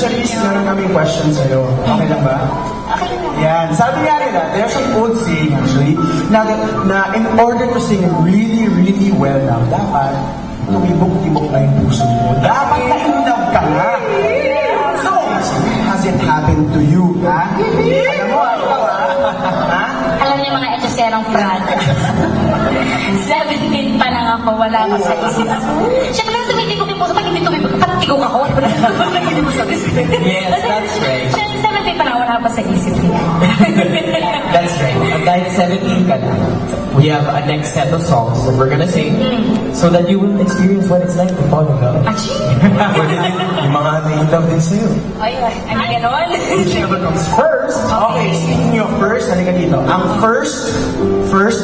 Charisse, meron kaming question sa'yo. Okay lang ba? Okay lang. Yan. Sabi nga nila, there's an old saying actually, na in order to sing really, really well now, dapat tumibok-tibok na yung puso mo. Dapat na-in-love ka na. So, has it happened to you, ha? Alam mo, ikaw, ha? Alam niyo mga echoserang Fran. 17 pa lang ako, wala ako sa isip. Siyempre lang tumibok yung puso, pag hindi tumibok, patigaw ako. Hindi mo sabi. Yes, that's right. Siyempre 17 pa lang, wala pa sa isip niya. That's right. At dahil 17 ka na, we have a next set of songs that we're gonna sing so that you will experience what it's like to fall in love. Achoo! Pwede din yung mga na-in-love din sa'yo. Ay, ano ganon? Whichever comes first. Okay, speaking of first, halika dito. Ang first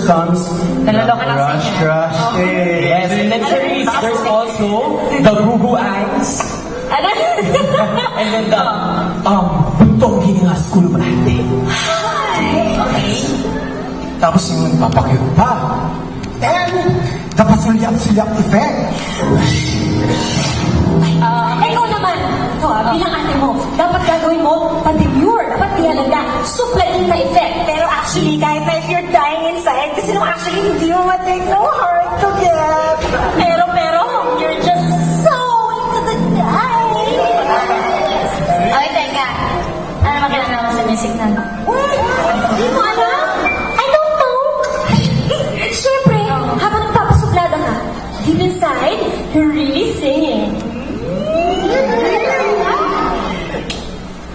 comes Naloloka lang sa Crush, inyo. Crush. Okay. Yes, and then Charisse, there's also the Gugu Eyes, Ano? and then the Buntong Hininga School of Acting. Okay. Tapos yung papakyut pa. And the pasulyak-sulyak effect. Ikaw naman, bilang ate mo, dapat gagawin mo pa-demure, dapat ihalaga, suplanita effect. Pero actually, kahit na if you're dying inside, kasi nung actually hindi mo matake no hard to get. Pero, you're just so into the guy. Okay, teka. Ano naman kilala mo sa music na? What? Hindi mo alam? I don't know. Siyempre, habang nagpapasuplada ka, deep inside, you're really singing.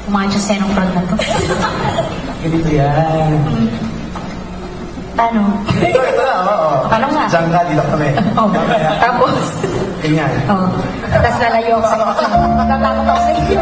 Kumain siya sa ng front na to. Ganito yan. Paano? Ito na, oo. Paano nga? Diyan ka, dito kami. Oh, tapos, Ganyan. tapos lalayo ako sa tatapot ako sa iyo.